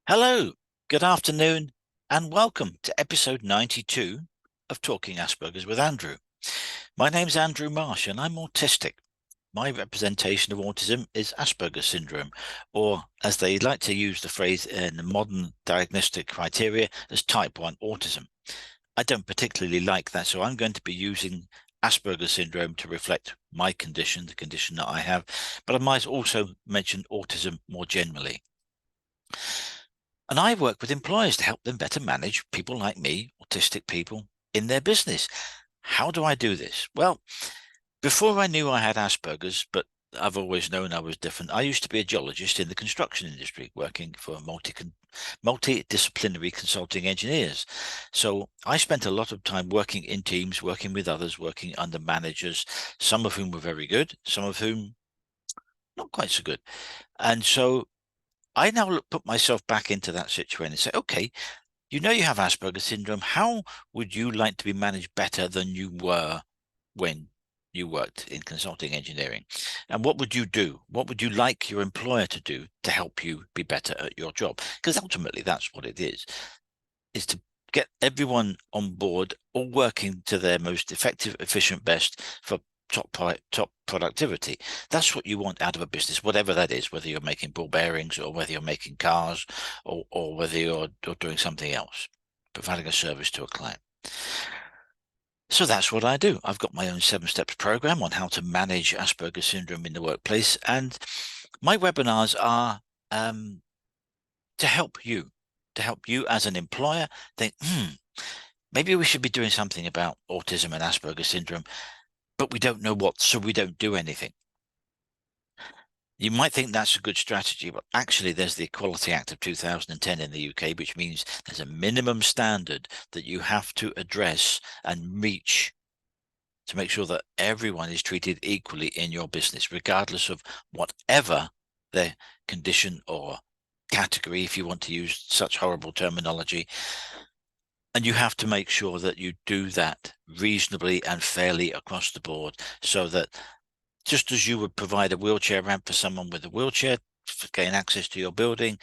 Hello, good afternoon, and welcome to episode 92 of Talking Asperger's with Andrew. My name's Andrew Marsh, and I'm autistic. My representation of autism is Asperger's syndrome, or as they like to use the phrase in the modern diagnostic criteria, as type 1 autism. I don't particularly like that, so I'm going to be using Asperger's syndrome to reflect my condition, the condition that I have, but I might also mention autism more generally. And I work with employers to help them better manage people like me, autistic people, in their business. How do I do this? Well, before I knew I had Asperger's, but I've always known I was different, I used to be a geologist in the construction industry, working for multidisciplinary consulting engineers. So I spent a lot of time working in teams, working with others, working under managers, some of whom were very good, some of whom not quite so good. And so I now put myself back into that situation and say, okay, you know you have Asperger's syndrome. How would you like to be managed better than you were when you worked in consulting engineering? And what would you do? What would you like your employer to do to help you be better at your job? Because ultimately that's what it is to get everyone on board, all working to their most effective, efficient, best for top productivity. That's what you want out of a business, whatever that is, whether you're making ball bearings or whether you're making cars or whether you're doing something else, providing a service to a client. So that's what I do. I've got my own 7 steps program on how to manage Asperger's syndrome in the workplace. And my webinars are to help you, as an employer think, maybe we should be doing something about autism and Asperger's syndrome, but we don't know what, so we don't do anything. You might think that's a good strategy, but actually there's the Equality Act of 2010 in the UK, which means there's a minimum standard that you have to address and reach to make sure that everyone is treated equally in your business, regardless of whatever their condition or category, if you want to use such horrible terminology. And you have to make sure that you do that reasonably and fairly across the board, so that just as you would provide a wheelchair ramp for someone with a wheelchair to gain access to your building,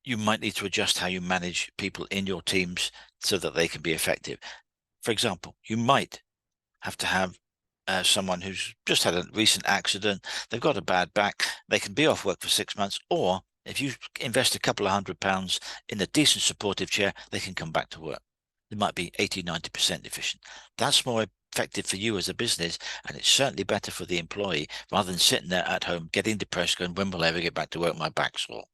you might need to adjust how you manage people in your teams so that they can be effective. For example, you might have to have someone who's just had a recent accident, they've got a bad back, they can be off work for 6 months, or if you invest a couple of £100 in a decent supportive chair, they can come back to work. They might be 80–90% efficient. That's more effective for you as a business, and it's certainly better for the employee rather than sitting there at home getting depressed, going, when will I ever get back to work? My back's sore.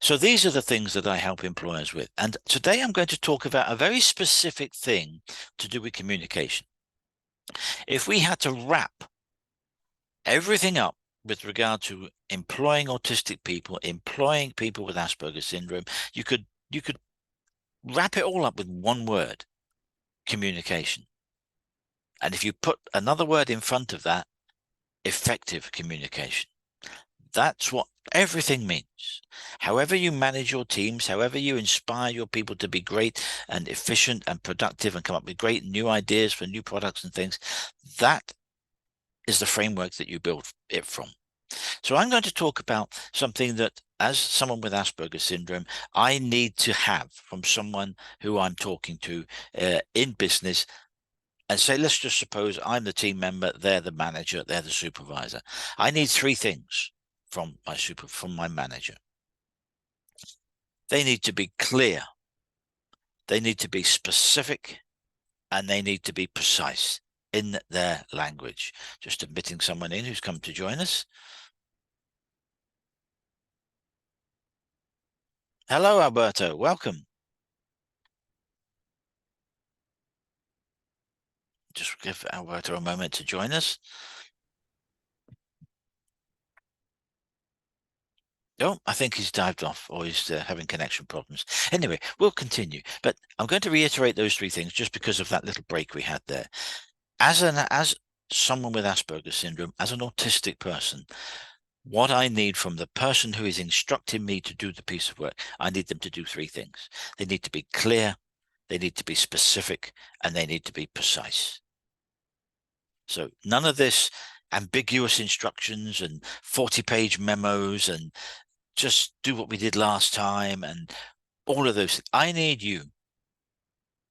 So these are the things that I help employers with. And today I'm going to talk about a very specific thing to do with communication. If we had to wrap everything up with regard to employing autistic people, employing people with Asperger's syndrome, you could wrap it all up with one word: communication. And if you put another word in front of that, effective communication. That's what everything means. However you manage your teams, however you inspire your people to be great and efficient and productive and come up with great new ideas for new products and things, that is the framework that you build it from. So I'm going to talk about something that, as someone with Asperger's syndrome, I need to have from someone who I'm talking to in business, and say, let's just suppose I'm the team member, they're the manager, they're the supervisor. I need 3 things from my manager. They need to be clear, they need to be specific, and they need to be precise in their language. Just admitting someone in who's come to join us. Hello, Alberto. Welcome. Just give Alberto a moment to join us. Oh, I think he's dived off, or he's having connection problems. Anyway, we'll continue. But I'm going to reiterate those 3 things just because of that little break we had there. As someone with Asperger's syndrome, as an autistic person, what I need from the person who is instructing me to do the piece of work, I need them to do 3 things. They need to be clear, they need to be specific, and they need to be precise. So none of this ambiguous instructions and 40-page memos and just do what we did last time and all of those things. I need you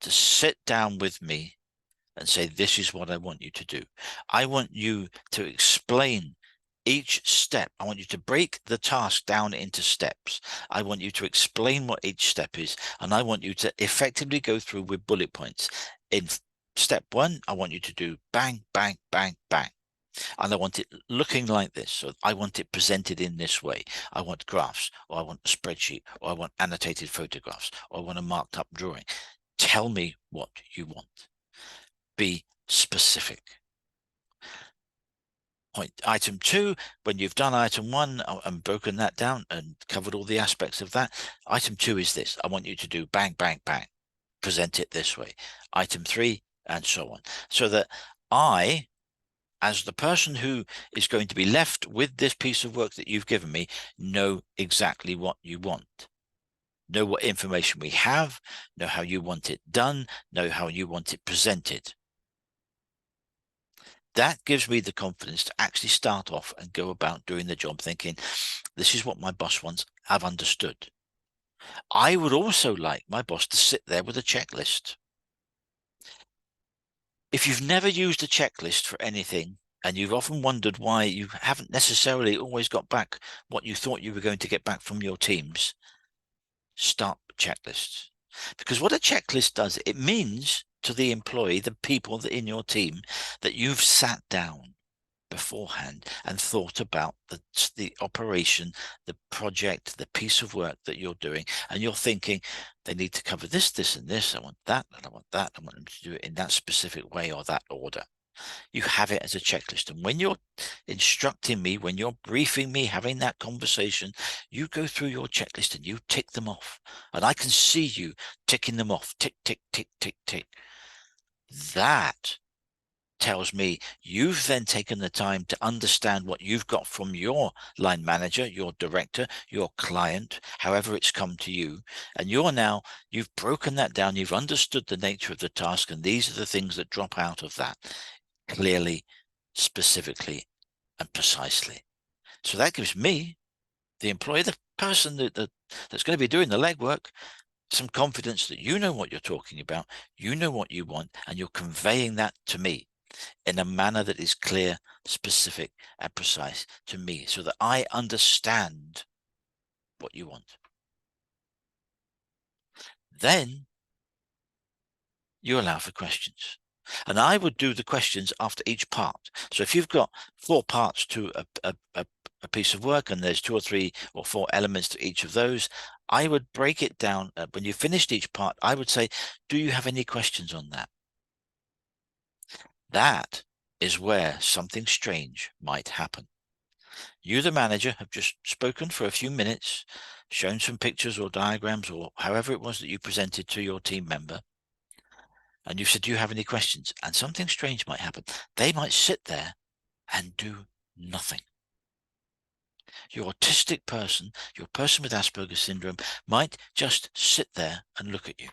to sit down with me and say, this is what I want you to do. I want you to explain each step. I want you to break the task down into steps. I want you to explain what each step is, and I want you to effectively go through with bullet points. In step 1, I want you to do bang, bang, bang, bang. And I want it looking like this. So I want it presented in this way. I want graphs, or I want a spreadsheet, or I want annotated photographs, or I want a marked up drawing. Tell me what you want. Be specific. Item 2, when you've done item 1 and broken that down and covered all the aspects of that, item 2 is this. I want you to do bang, bang, bang. Present it this way. Item 3, and so on. So that I, as the person who is going to be left with this piece of work that you've given me, know exactly what you want. Know what information we have, know how you want it done, know how you want it presented. That gives me the confidence to actually start off and go about doing the job thinking, this is what my boss wants. I've understood. I would also like my boss to sit there with a checklist. If you've never used a checklist for anything, and you've often wondered why you haven't necessarily always got back what you thought you were going to get back from your teams, start checklists. Because what a checklist does, it means to the employee, the people that in your team, that you've sat down beforehand and thought about the operation, the project, the piece of work that you're doing, and you're thinking, they need to cover this, this, and this. I want that, and I want that. I want them to do it in that specific way or that order. You have it as a checklist. And when you're instructing me, when you're briefing me, having that conversation, you go through your checklist and you tick them off. And I can see you ticking them off. Tick, tick, tick, tick, tick. That tells me you've then taken the time to understand what you've got from your line manager, your director, your client, however it's come to you. And you've broken that down. You've understood the nature of the task. And these are the things that drop out of that clearly, specifically, and precisely. So that gives me, the employee, the person that's going to be doing the legwork, some confidence that you know what you're talking about, you know what you want, and you're conveying that to me in a manner that is clear, specific, and precise to me, so that I understand what you want. Then you allow for questions. And I would do the questions after each part. So if you've got 4 parts to a piece of work, and there's 2 or 3 or 4 elements to each of those, I would break it down. When you finished each part, I would say, do you have any questions on that? That is where something strange might happen. You, the manager, have just spoken for a few minutes, shown some pictures or diagrams or however it was that you presented to your team member. And you said, do you have any questions? And something strange might happen. They might sit there and do nothing. Your autistic person, your person with Asperger syndrome, might just sit there and look at you.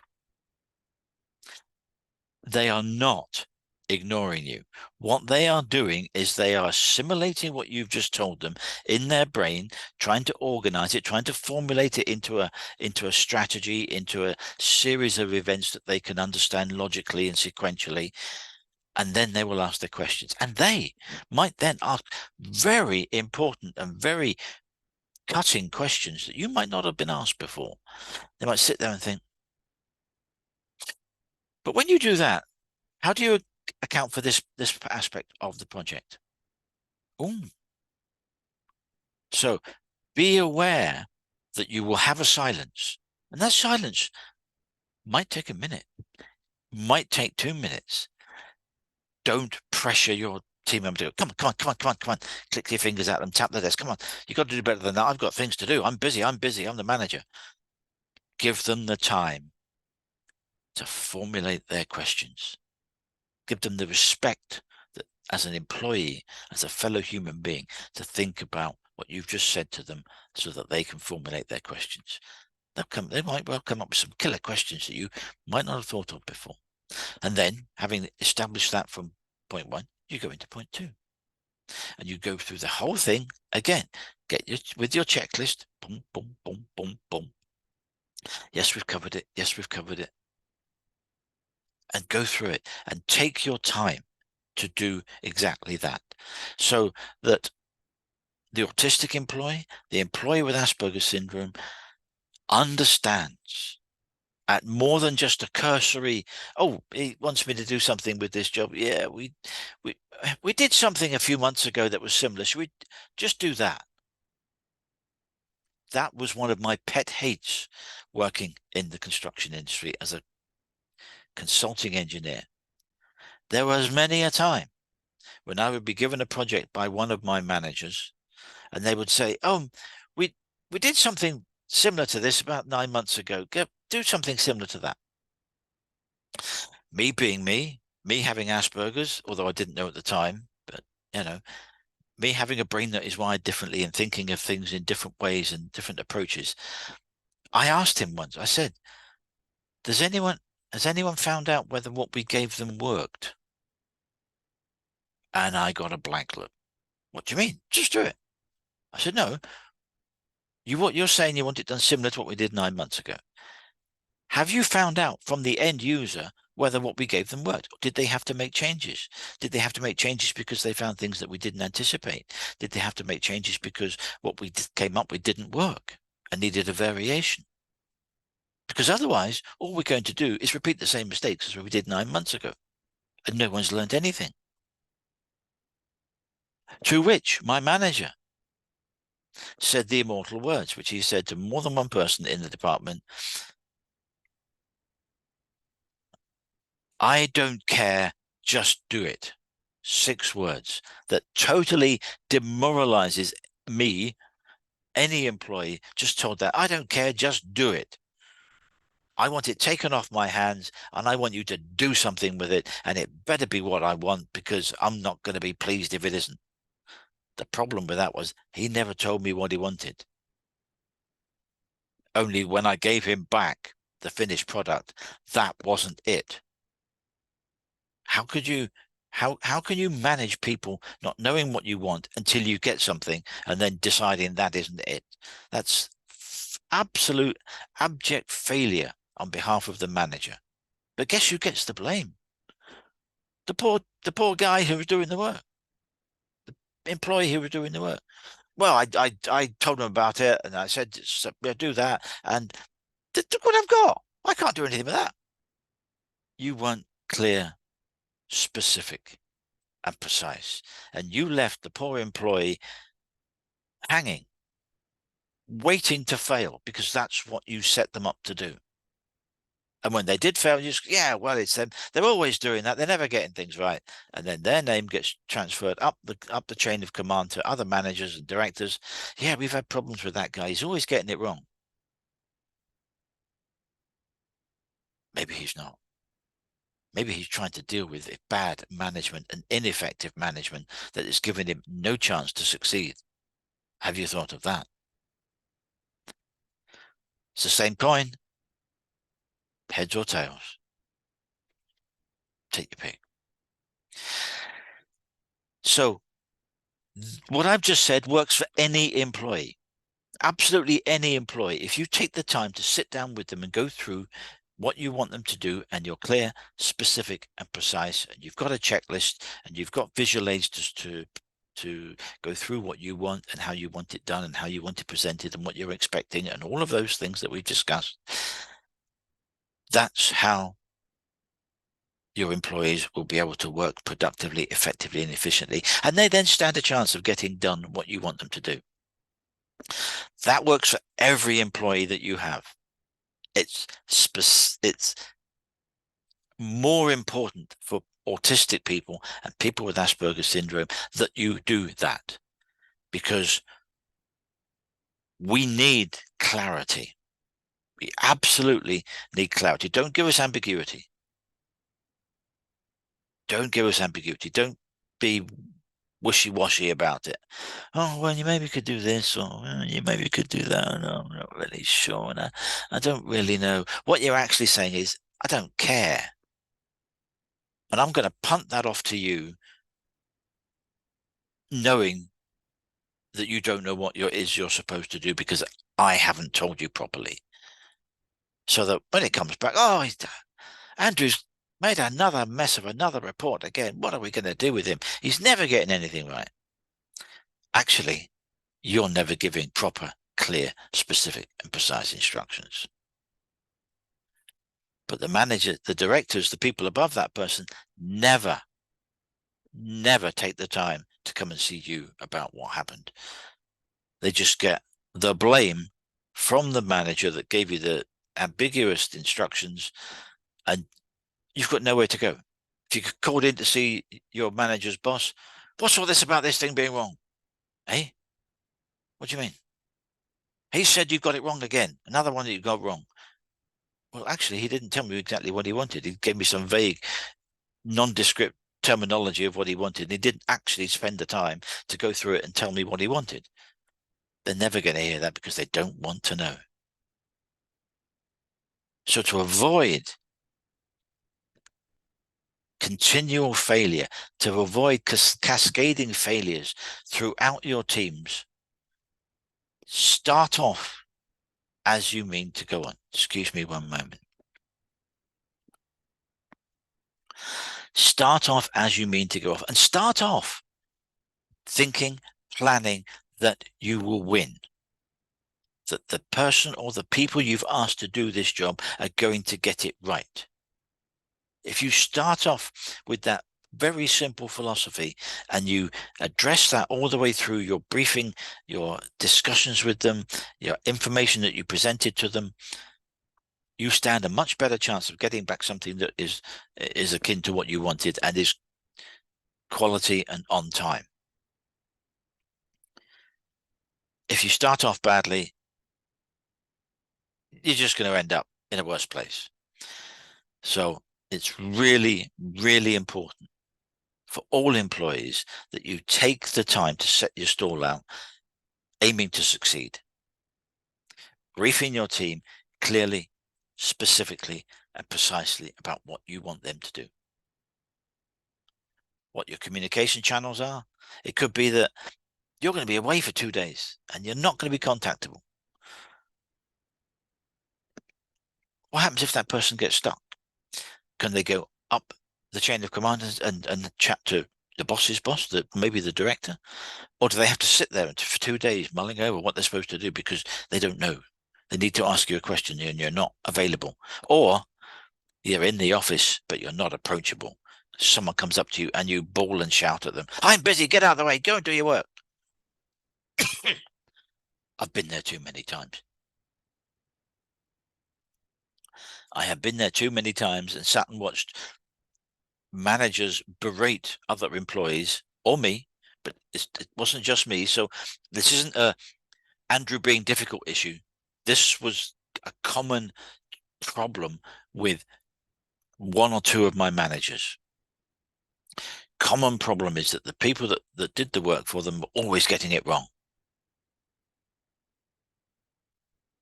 They are not ignoring you. What they are doing is they are assimilating what you've just told them in their brain, trying to organize it, trying to formulate it into a strategy, into a series of events that they can understand logically and sequentially. And then they will ask their questions. And they might then ask very important and very cutting questions that you might not have been asked before. They might sit there and think, but when you do that, how do you account for this aspect of the project? Ooh. So be aware that you will have a silence. And that silence might take a minute, might take 2 minutes. Don't pressure your team member to go, come on, come on, come on, come on, come on. Click your fingers at them, tap the desk. Come on, you've got to do better than that. I've got things to do. I'm busy. I'm the manager. Give them the time to formulate their questions. Give them the respect that, as an employee, as a fellow human being, to think about what you've just said to them so that they can formulate their questions. They might well come up with some killer questions that you might not have thought of before. And then, having established that from point 1, you go into point 2. And you go through the whole thing again. With your checklist. Boom, boom, boom, boom, boom. Yes, we've covered it. Yes, we've covered it. And go through it and take your time to do exactly that, so that the autistic employee, the employee with Asperger's syndrome, understands at more than just a cursory, oh, he wants me to do something with this job. Yeah, we we did something a few months ago that was similar. Should we just do that? That was one of my pet hates working in the construction industry as a consulting engineer. There was many a time when I would be given a project by one of my managers, and they would say, "Oh, we we did something similar to this about 9 months ago. Go do something similar to that." Me being me having Asperger's, although I didn't know at the time, but you know, me having a brain that is wired differently and thinking of things in different ways and different approaches. I asked him once. I said, "Does anyone has anyone found out whether what we gave them worked?" And I got a blank look. What do you mean? Just do it. I said, "No. You're saying you want it done similar to what we did 9 months ago. Have you found out from the end user whether what we gave them worked? Did they have to make changes? Did they have to make changes because they found things that we didn't anticipate? Did they have to make changes because what we came up with didn't work and needed a variation?" Because otherwise, all we're going to do is repeat the same mistakes as we did 9 months ago, and no one's learned anything. To which my manager said the immortal words, which he said to more than one person in the department: "I don't care, just do it." 6 words that totally demoralizes me, any employee, just told that, "I don't care, just do it. I want it taken off my hands and I want you to do something with it. And it better be what I want, because I'm not going to be pleased if it isn't." The problem with that was he never told me what he wanted. Only when I gave him back the finished product, that wasn't it. How could you how can you manage people not knowing what you want until you get something and then deciding that isn't it? That's absolute abject failure on behalf of the manager. But guess who gets the blame? The poor guy who was doing the work, the employee who was doing the work. Well, I told him about it and I said, "Yeah, do that." And look what I've got. I can't do anything with that. You weren't clear, specific, and precise. And you left the poor employee hanging, waiting to fail, because that's what you set them up to do. And when they did fail, you just, yeah, well, it's them. They're always doing that. They're never getting things right. And then their name gets transferred up the chain of command to other managers and directors. "Yeah, we've had problems with that guy. He's always getting it wrong." Maybe he's not. Maybe he's trying to deal with bad management and ineffective management that has given him no chance to succeed. Have you thought of that? It's the same coin, heads or tails. Take your pick. So what I've just said works for any employee, absolutely any employee. If you take the time to sit down with them and go through what you want them to do, and you're clear, specific, and precise, and you've got a checklist, and you've got visual aids to go through what you want and how you want it done and how you want it presented and what you're expecting and all of those things that we've discussed, that's how your employees will be able to work productively, effectively, and efficiently. And they then stand a chance of getting done what you want them to do. That works for every employee that you have. It's more important for autistic people and people with Asperger's syndrome that you do that, because we need clarity. We absolutely need clarity. Don't give us ambiguity. Don't give us ambiguity. Don't be wishy-washy about it. "Oh, well, you maybe could do this, or you maybe could do that. No, I'm not really sure. And I don't really know." What you're actually saying is, "I don't care. And I'm going to punt that off to you, knowing that you don't know what you're supposed to do because I haven't told you properly. So that when it comes back, oh, Andrew's made another mess of another report again. What are we going to do with him? He's never getting anything right. Actually, you're never giving proper, clear, specific, and precise instructions. But the manager, the directors, the people above that person never take the time to come and see you about what happened. They just get the blame from the manager that gave you the ambiguous instructions, and you've got nowhere to go. If you called in to see your manager's boss, what's all this about this thing being wrong? Eh? What do you mean? He said you got it wrong again. Another one that you got wrong. Well, actually, he didn't tell me exactly what he wanted. He gave me some vague, nondescript terminology of what he wanted. He didn't actually spend the time to go through it and tell me what he wanted. They're never going to hear that because they don't want to know. So to avoid continual failure, to avoid cascading failures throughout your teams, start off as you mean to go on. Excuse me one moment. Start off as you mean to go off, and start off thinking, planning that you will win. That the person or the people you've asked to do this job are going to get it right. If you start off with that very simple philosophy and you address that all the way through your briefing, your discussions with them, your information that you presented to them, you stand a much better chance of getting back something that is akin to what you wanted and is quality and on time. If you start off badly, you're just going to end up in a worse place. So it's really, really important for all employees that you take the time to set your stall out, aiming to succeed. Briefing your team clearly, specifically, and precisely about what you want them to do. What your communication channels are. It could be that you're going to be away for 2 days and you're not going to be contactable. What happens if that person gets stuck? Can they go up the chain of command and chat to the boss's boss, maybe the director? Or do they have to sit there for 2 days mulling over what they're supposed to do because they don't know? They need to ask you a question and you're not available. Or you're in the office, but you're not approachable. Someone comes up to you and you bawl and shout at them, I'm busy, get out of the way, go and do your work. I've been there too many times. I have been there too many times and sat and watched managers berate other employees or me, but it wasn't just me. So this isn't a Andrew being difficult issue. This was a common problem with one or two of my managers. Common problem is that the people that did the work for them were always getting it wrong.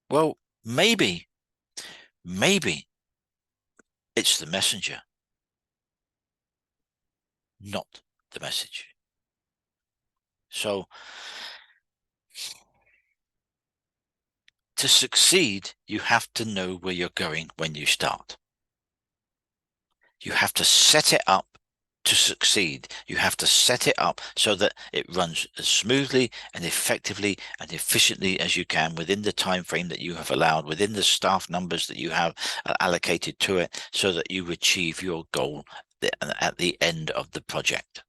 Well, maybe it's the messenger, not the message. So to succeed, you have to know where you're going when you start. You have to set it up to succeed. You have to set it up so that it runs as smoothly and effectively and efficiently as you can within the time frame that you have allowed, within the staff numbers that you have allocated to it, so that you achieve your goal at the end of the project,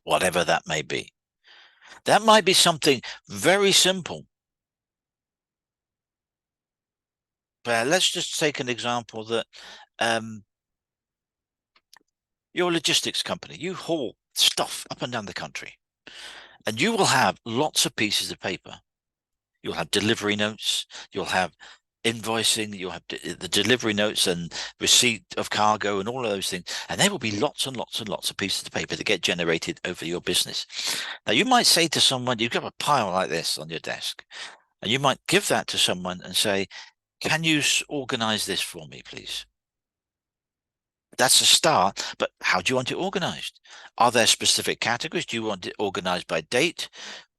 whatever that may be. That might be something very simple. But let's just take an example that you're a logistics company. You haul stuff up and down the country, and you will have lots of pieces of paper. You'll have delivery notes, you'll have invoicing, you'll have the delivery notes and receipt of cargo and all of those things. And there will be lots and lots and lots of pieces of paper that get generated over your business. Now, you might say to someone, you've got a pile like this on your desk, and you might give that to someone and say, can you organize this for me, please? That's a start, but how do you want it organized? Are there specific categories? Do you want it organized by date?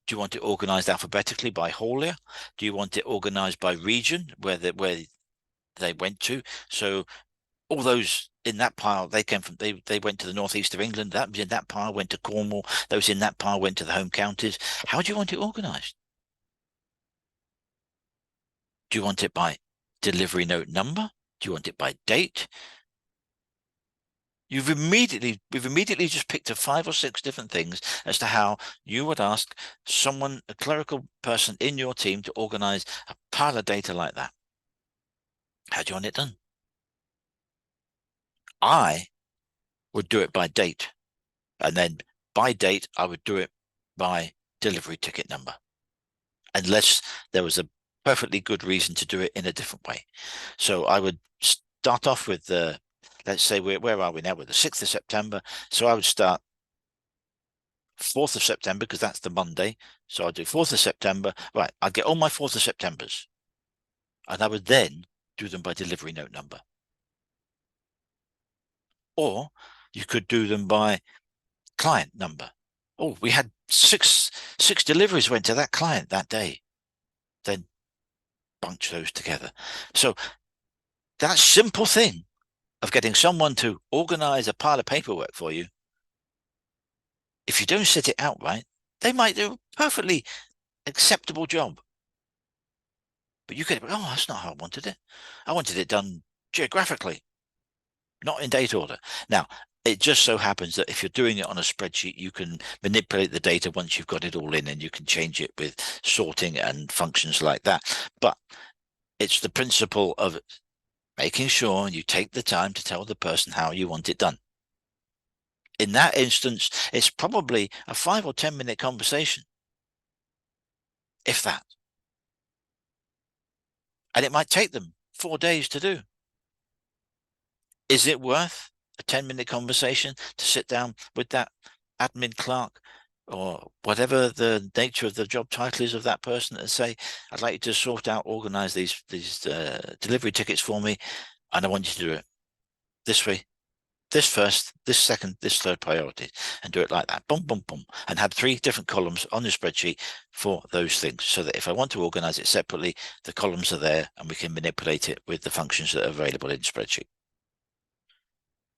Do you want it organized alphabetically by haulier? Do you want it organized by region where they went to? So all those in that pile, they came from they went to the northeast of England. That was in that pile went to Cornwall. Those in that pile went to the home counties. How do you want it organized? Do you want it by delivery note number? Do you want it by date? We've immediately just picked up 5 or 6 different things as to how you would ask someone, a clerical person in your team, to organize a pile of data like that. How do you want it done? I would do it by date, and then by date, I would do it by delivery ticket number, unless there was a perfectly good reason to do it in a different way. So I would start off with the, let's say, where are we now? With the 6th of September. So I would start 4th of September, because that's the Monday. So I'd do 4th of September. Right, I'd get all my 4th of Septembers, and I would then do them by delivery note number. Or you could do them by client number. Oh, we had six deliveries went to that client that day. Then bunch those together. So that simple thing of getting someone to organize a pile of paperwork for you, if you don't set it out right, they might do a perfectly acceptable job. But you could, oh, that's not how I wanted it. I wanted it done geographically, not in date order. Now, it just so happens that if you're doing it on a spreadsheet, you can manipulate the data once you've got it all in, and you can change it with sorting and functions like that. But it's the principle of making sure you take the time to tell the person how you want it done. In that instance, it's probably a 5 or 10 minute conversation, if that. And it might take them 4 days to do. Is it worth a 10-minute conversation to sit down with that admin clerk or whatever the nature of the job title is of that person, and say, I'd like you to sort out, organize these delivery tickets for me, and I want you to do it this way, this first, this second, this third priority, and do it like that, boom, boom, boom, and have 3 different columns on the spreadsheet for those things, so that if I want to organize it separately, the columns are there and we can manipulate it with the functions that are available in the spreadsheet.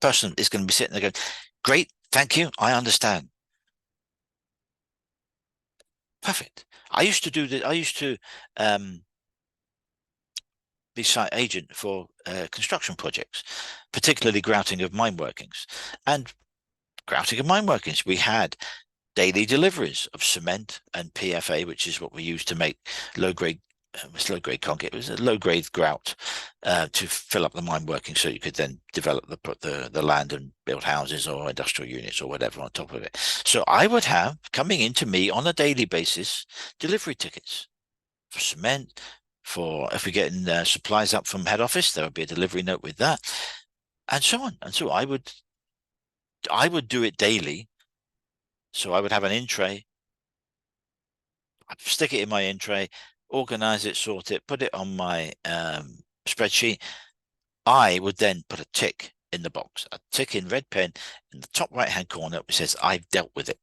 Person is going to be sitting there going, great, thank you, I understand. Perfect. I used to do that. I used to be site agent for construction projects, particularly grouting of mine workings. And grouting of mine workings, we had daily deliveries of cement and PFA, which is what we use to make low-grade concrete. It was a low-grade grout to fill up the mine working, so you could then develop the land and build houses or industrial units or whatever on top of it. So I would have coming into me on a daily basis delivery tickets for cement, for if we're getting supplies up from head office, there would be a delivery note with that, and so on. And so I would do it daily. So I would have an in tray. I'd stick it in my in tray, organize it, sort it, put it on my spreadsheet. I would then put a tick in the box, a tick in red pen in the top right-hand corner, which says I've dealt with it,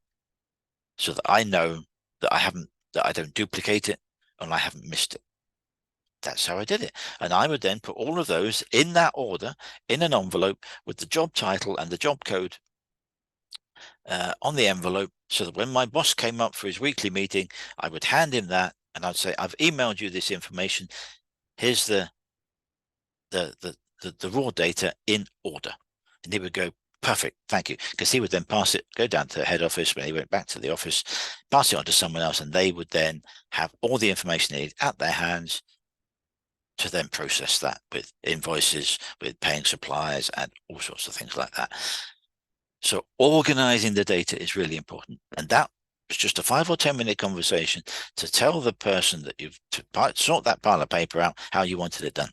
so that I know that I don't duplicate it and I haven't missed it. That's how I did it. And I would then put all of those in that order in an envelope with the job title and the job code on the envelope, so that when my boss came up for his weekly meeting, I would hand him that and I'd say, I've emailed you this information. Here's the raw data in order. And he would go, perfect, thank you. Because he would then pass it, go down to the head office when he went back to the office, pass it on to someone else, and they would then have all the information they need at their hands to then process that with invoices, with paying suppliers, and all sorts of things like that. So organizing the data is really important. And that was just a 5 or 10 minute conversation to tell the person that you've to sort that pile of paper out how you wanted it done.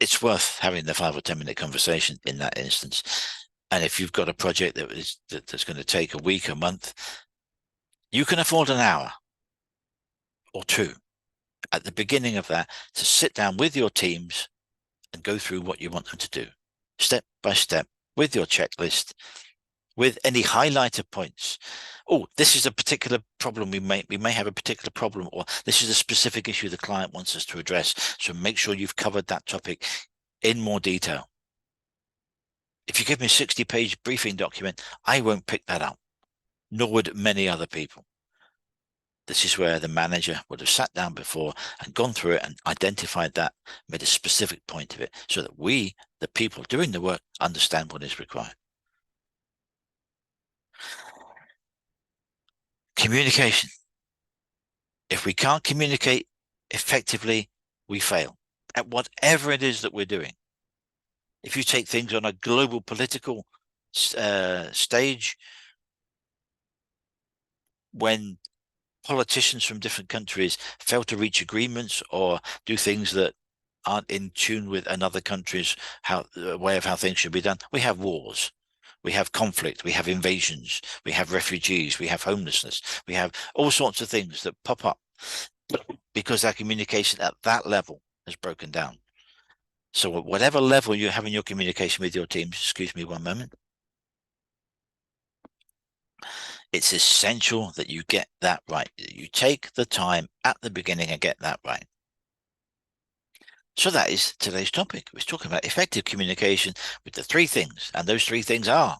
It's worth having the 5 or 10 minute conversation in that instance. And if you've got a project that's going to take a week, a month, you can afford an hour or 2 at the beginning of that to sit down with your teams and go through what you want them to do, step by step, with your checklist, with any highlighter points. Oh, this is a particular problem we may have a particular problem, or this is a specific issue the client wants us to address. So make sure you've covered that topic in more detail. If you give me a 60-page briefing document, I won't pick that up, nor would many other people. This is where the manager would have sat down before and gone through it and identified that, made a specific point of it, so that we, the people doing the work, understand what is required. Communication. If we can't communicate effectively, we fail at whatever it is that we're doing. If you take things on a global political stage, when politicians from different countries fail to reach agreements or do things that aren't in tune with another country's way of how things should be done, we have wars. We have conflict, we have invasions, we have refugees, we have homelessness, we have all sorts of things that pop up because our communication at that level has broken down. So at whatever level you have in your communication with your teams, excuse me one moment, it's essential that you get that right. You take the time at the beginning and get that right. So that is today's topic. We're talking about effective communication with the three things. And those three things are: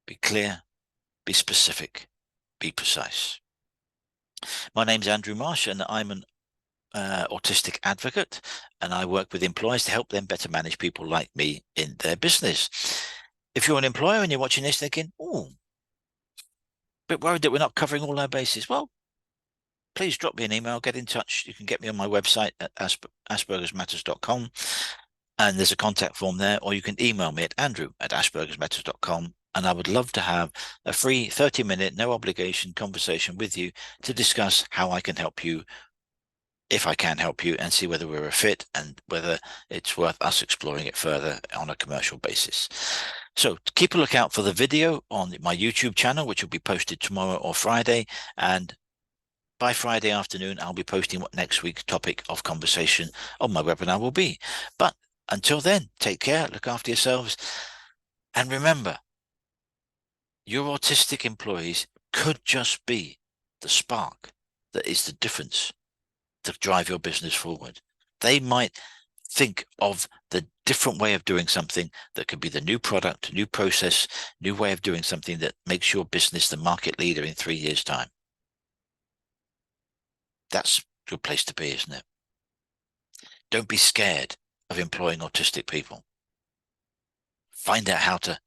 be clear, be specific, be precise. My name's Andrew Marsh, and I'm an autistic advocate, and I work with employers to help them better manage people like me in their business. If you're an employer and you're watching this thinking, oh, bit worried that we're not covering all our bases, well, please drop me an email, get in touch. You can get me on my website at aspergersmatters.com, and there's a contact form there, or you can email me at andrew@aspergersmatters.com, and I would love to have a free 30-minute, no obligation conversation with you to discuss how I can help you, if I can help you, and see whether we're a fit and whether it's worth us exploring it further on a commercial basis. So keep a lookout for the video on my YouTube channel, which will be posted tomorrow or Friday. And by Friday afternoon, I'll be posting what next week's topic of conversation on my webinar will be. But until then, take care, look after yourselves. And remember, your autistic employees could just be the spark that is the difference to drive your business forward. They might think of the different way of doing something that could be the new product, new process, new way of doing something that makes your business the market leader in 3 years' time. That's a good place to be, isn't it? Don't be scared of employing autistic people. Find out how to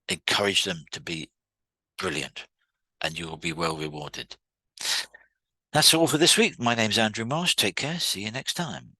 encourage them to be brilliant, and you will be well rewarded. That's all for this week. My name's Andrew Marsh. Take care. See you next time.